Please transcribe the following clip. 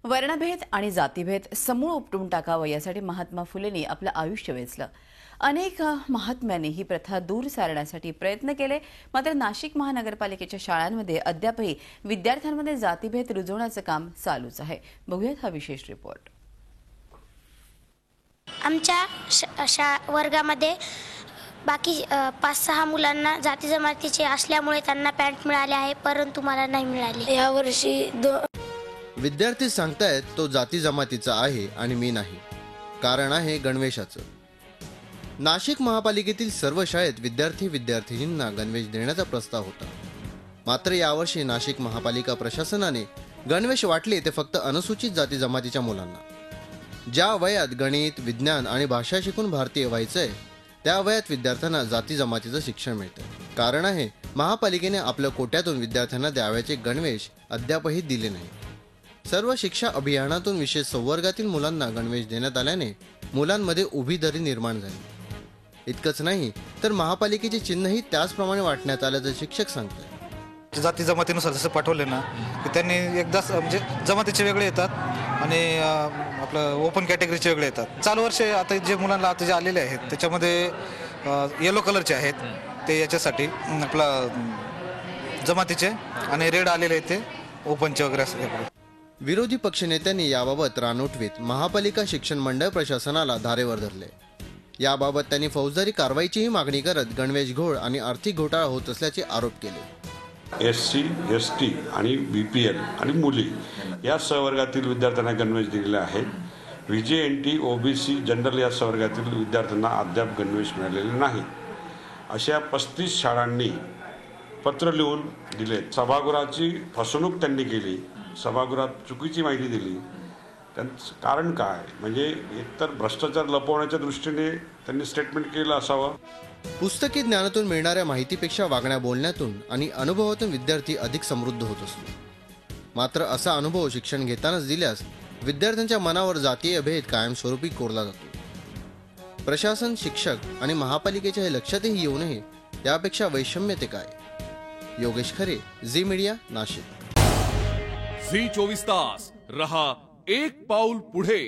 वर्णभेद आणि जातीभेद समूळ उपटून टाकावं यासाठी महात्मा फुलेंनी आपलं आयुष्य वेचलं। अनेक महात्म्यांनी ही प्रथा दूर सारण्यासाठी प्रयत्न केले, मात्र नाशिक महानगरपालिकेच्या शाळांमध्ये अद्यापही विद्यार्थ्यांमध्ये जातीभेद रुजवण्याचं काम चालूच आहे। बघूयात हा विशेष रिपोर्ट। आमच्या वर्गामध्ये बाकी 5-6 मुलांना जाती जमातीचे असल्यामुळे त्यांना पॅन्ट मिळाले आहे, परंतु मला नाही मिळाली। या वर्षी विद्यार्थी सांगतायत तो जाती जमातीचा आहे आणि मी नाही। कारण आहे गणवेशाचं। नाशिक महापालिकेतील सर्व शाळेत विद्यार्थींना गणवेश देण्याचा प्रस्ताव होता, मात्र यावर्षी नाशिक महापालिका प्रशासनाने गणवेश वाटले ते फक्त अनुसूचित जाती जमातीच्या मुलांना। ज्या वयात गणित, विज्ञान आणि भाषा शिकून भारतीय व्हायचंय त्या वयात विद्यार्थ्यांना जाती जमातीचं शिक्षण मिळतं। कारण आहे महापालिकेने आपल्या कोट्यातून विद्यार्थ्यांना द्यावयाचे गणवेश अद्यापही दिले नाही। सर्व शिक्षा अभियानातून विशेष संवर्गातील मुलांना गणवेश देण्यात आल्याने मुलांमध्ये उभी दरी निर्माण झाली। इतकंच नाही तर महापालिकेचे चिन्हही त्याचप्रमाणे वाटण्यात आल्याचं शिक्षक सांगतात। जाती जमातीनुसार जसं पाठवले ना की त्यांनी एकदाच म्हणजे जमातीचे वेगळे येतात आणि आपलं ओपन कॅटेगरीचे वेगळे येतात। चालू वर्ष आता जे मुलांना आता जे आलेले आहेत त्याच्यामध्ये येलो कलरचे आहेत ते याच्यासाठी आपला जमातीचे, आणि रेड आलेले आहेत ते ओपनचे वगैरे असं। विरोधी पक्षनेत्यांनी याबाबत रान उठवीत महापालिका शिक्षण मंडळ प्रशासनाला धारेवर धरले। याबाबत त्यांनी फौजदारी कारवाईचीही मागणी करत गणवेश घोळ आणि आर्थिक घोटाळा होत असल्याचे आरोप केले। SC, ST आणि BPL आणि मुली या सहवर्गातील विद्यार्थ्यांना गणवेश दिलेले आहेत। VJNT, OBC, जनरल या सहवर्गातील विद्यार्थ्यांना अद्याप गणवेश मिळालेले नाही। अशा 35 शाळांनी पत्र लिहून दिले। सभागृहाची फसवणूक त्यांनी केली, सभागृहात चुकीची माहिती दिली। त्यांचं कारण काय म्हणजे एकतर भ्रष्टाचार लपवण्याच्या दृष्टीने त्यांनी स्टेटमेंट केलं असावं। पुस्तकी ज्ञानातून मिळणाऱ्या माहितीपेक्षा वागण्या बोलण्यातून आणि अनुभवातून विद्यार्थी अधिक समृद्ध होत असतो, मात्र असा अनुभव शिक्षण घेतानाच दिल्यास विद्यार्थ्यांच्या मनावर जातीय भेद कायमस्वरूपी कोरला जातो। प्रशासन, शिक्षक आणि महापालिकेच्या हे लक्षातही येऊ नये यापेक्षा वैषम्य ते काय। योगेश खरे, झी मीडिया, नाशिक। झी 24 तास रहा एक पाऊल पुढे।